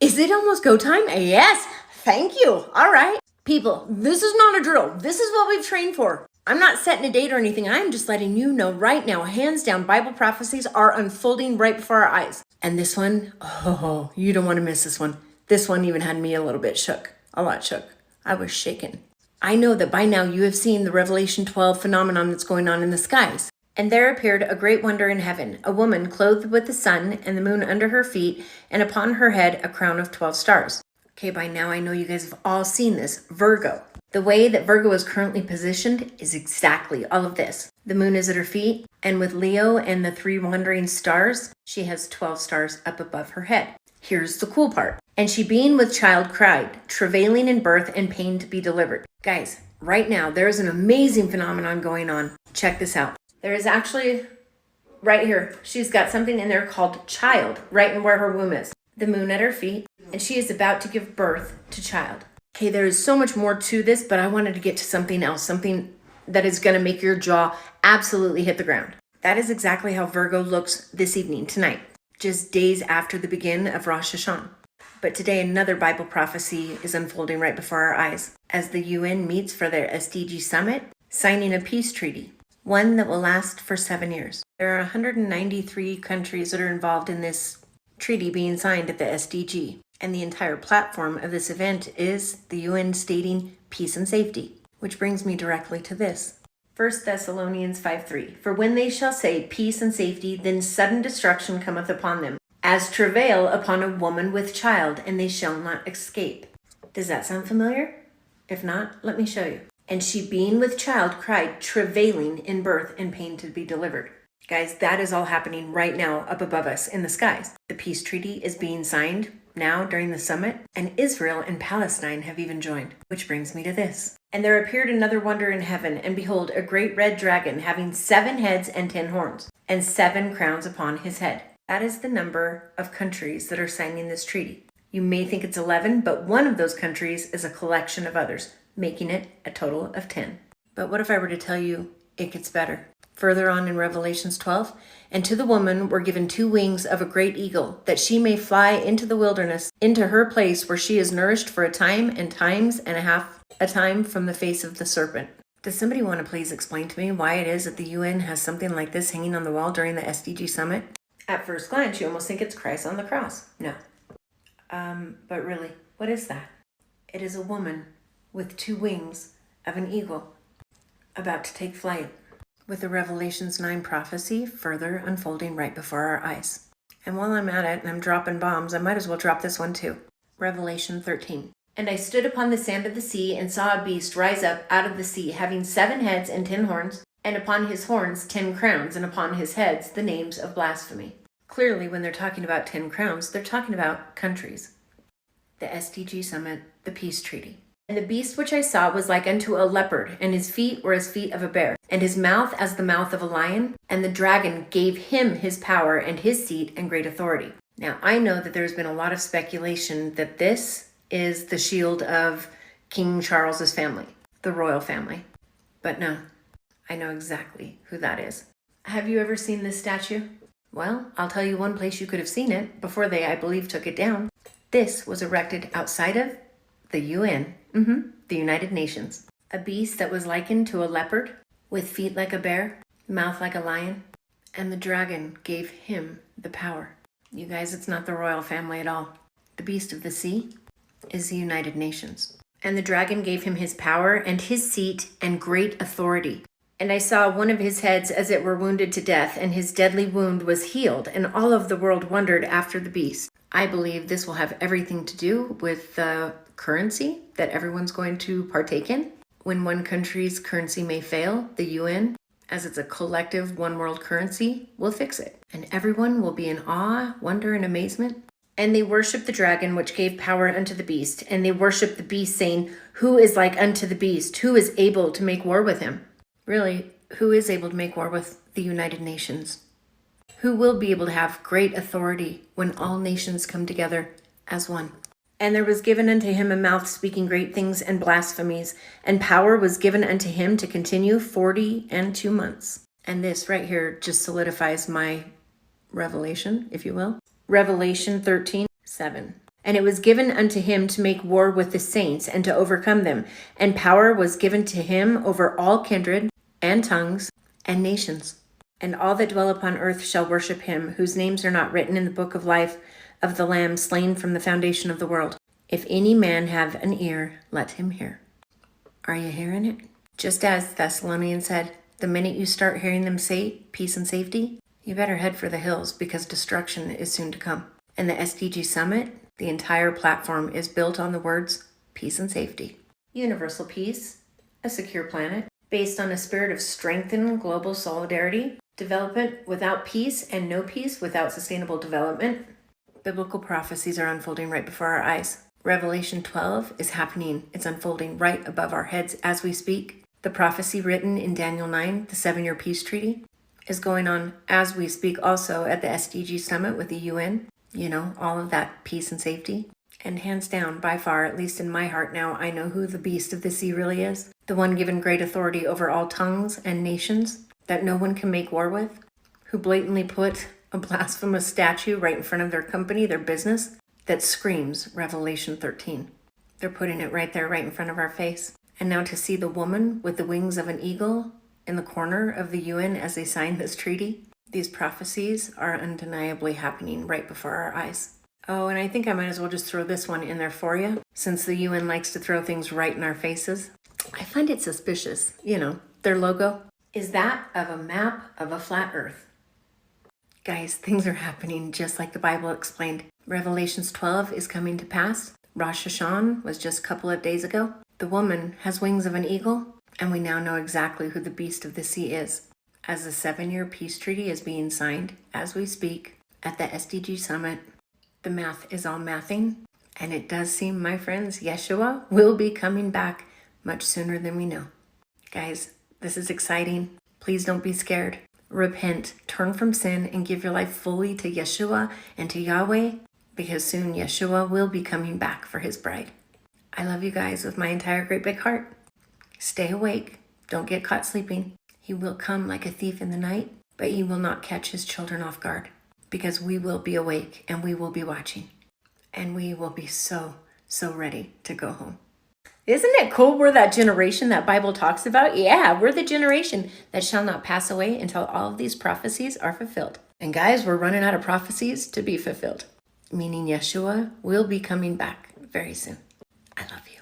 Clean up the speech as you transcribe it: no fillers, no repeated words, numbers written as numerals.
Is it almost go time? Yes, thank you. All right. People, this is not a drill. This is what we've trained for. I'm not setting a date or anything. I'm just letting you know right now, hands down, Bible prophecies are unfolding right before our eyes. And this one, oh, you don't want to miss this one. This one even had me a little bit shook, a lot shook. I was shaken. I know that by now you have seen the Revelation 12 phenomenon that's going on in the skies. And there appeared a great wonder in heaven, a woman clothed with the sun and the moon under her feet, and upon her head a crown of 12 stars. Okay, by now I know you guys have all seen this. Virgo. The way that Virgo is currently positioned is exactly all of this. The moon is at her feet, and with Leo and the 3 wandering stars, she has 12 stars up above her head. Here's the cool part. And she being with child cried, travailing in birth and pain to be delivered. Guys, right now there is an amazing phenomenon going on. Check this out. There is actually, right here, she's got something in there called child, right in where her womb is. The moon at her feet, and she is about to give birth to child. Okay, there is so much more to this, but I wanted to get to something else, something that is going to make your jaw absolutely hit the ground. That is exactly how Virgo looks this evening, tonight, just days after the begin of Rosh Hashanah. But today, another Bible prophecy is unfolding right before our eyes as the UN meets for their SDG summit, signing a peace treaty, one that will last for 7 years. There are 193 countries that are involved in this treaty being signed at the SDG, and the entire platform of this event is the UN stating peace and safety, which brings me directly to this. 1 Thessalonians 5:3. For when they shall say peace and safety, then sudden destruction cometh upon them, as travail upon a woman with child, and they shall not escape. Does that sound familiar? If not, let me show you. And she being with child cried, travailing in birth and pain to be delivered. Guys, that is all happening right now up above us in the skies. The peace treaty is being signed now during the summit, and Israel and Palestine have even joined. Which brings me to this. And there appeared another wonder in heaven, and behold, a great red dragon, having 7 heads and 10 horns, and 7 crowns upon his head. That is the number of countries that are signing this treaty. You may think it's 11, but one of those countries is a collection of others, making it a total of 10. But what if I were to tell you it gets better? Further on in Revelations 12, and to the woman were given 2 wings of a great eagle, that she may fly into the wilderness, into her place where she is nourished for a time and times and a half a time from the face of the serpent. Does somebody want to please explain to me why it is that the UN has something like this hanging on the wall during the SDG summit? At first glance, you almost think it's Christ on the cross. No. But really, what is that? It is a woman with 2 wings of an eagle about to take flight, with the Revelations 9 prophecy further unfolding right before our eyes. And while I'm at it and I'm dropping bombs, I might as well drop this one too. Revelation 13. And I stood upon the sand of the sea and saw a beast rise up out of the sea, having 7 heads and 10 horns, and upon his horns 10 crowns, and upon his heads the names of blasphemy. Clearly, when they're talking about 10 crowns, they're talking about countries. The SDG summit, the peace treaty. And the beast which I saw was like unto a leopard, and his feet were as feet of a bear, and his mouth as the mouth of a lion, and the dragon gave him his power and his seat and great authority. Now, I know that there's been a lot of speculation that this is the shield of King Charles's family, the royal family. But no, I know exactly who that is. Have you ever seen this statue? Well, I'll tell you one place you could have seen it before they, I believe, took it down. This was erected outside of the UN, the United Nations. A beast that was likened to a leopard, with feet like a bear, mouth like a lion, and the dragon gave him the power. You guys, it's not the royal family at all. The beast of the sea is the United Nations. And the dragon gave him his power and his seat and great authority. And I saw one of his heads as it were wounded to death, and his deadly wound was healed, and all of the world wondered after the beast. I believe this will have everything to do with the currency that everyone's going to partake in. When one country's currency may fail, the UN, as it's a collective one world currency, will fix it. And everyone will be in awe, wonder, and amazement. And they worship the dragon, which gave power unto the beast. And they worship the beast, saying, who is like unto the beast? Who is able to make war with him? Really, who is able to make war with the United Nations? Who will be able to have great authority when all nations come together as one? And there was given unto him a mouth speaking great things and blasphemies, and power was given unto him to continue 42 months. And this right here just solidifies my revelation, if you will. Revelation 13:7. And it was given unto him to make war with the saints and to overcome them. And power was given to him over all kindred and tongues and nations. And all that dwell upon earth shall worship him, whose names are not written in the book of life of the Lamb slain from the foundation of the world. If any man have an ear, let him hear. Are you hearing it? Just as Thessalonians said, the minute you start hearing them say peace and safety, you better head for the hills because destruction is soon to come. And the SDG Summit, the entire platform is built on the words peace and safety. Universal peace, a secure planet, based on a spirit of strengthened global solidarity, development without peace and no peace without sustainable development. Biblical prophecies are unfolding right before our eyes. Revelation 12 is happening. It's unfolding right above our heads as we speak. The prophecy written in Daniel 9, the 7-year peace treaty, is going on as we speak also at the SDG Summit with the UN. You know, all of that peace and safety. And hands down, by far, at least in my heart now, I know who the beast of the sea really is. The one given great authority over all tongues and nations that no one can make war with. Who blatantly put a blasphemous statue right in front of their company, their business, that screams Revelation 13. They're putting it right there, right in front of our face. And now to see the woman with the wings of an eagle in the corner of the UN as they sign this treaty. These prophecies are undeniably happening right before our eyes. Oh, and I think I might as well just throw this one in there for you, since the UN likes to throw things right in our faces. I find it suspicious, you know, their logo is that of a map of a flat earth. Guys, things are happening just like the Bible explained. Revelations 12 is coming to pass. Rosh Hashanah was just a couple of days ago. The woman has wings of an eagle, and we now know exactly who the beast of the sea is. As the 7-year peace treaty is being signed as we speak at the SDG Summit, the math is all mathing, and it does seem, my friends, Yeshua will be coming back much sooner than we know. Guys, this is exciting. Please don't be scared. Repent, turn from sin, and give your life fully to Yeshua and to Yahweh, because soon Yeshua will be coming back for his bride. I love you guys with my entire great big heart. Stay awake. Don't get caught sleeping. He will come like a thief in the night, but he will not catch his children off guard, because we will be awake and we will be watching, and we will be so ready to go home. Isn't it cool? We're that generation that Bible talks about. Yeah, we're the generation that shall not pass away until all of these prophecies are fulfilled. And guys, we're running out of prophecies to be fulfilled, meaning Yeshua will be coming back very soon. I love you.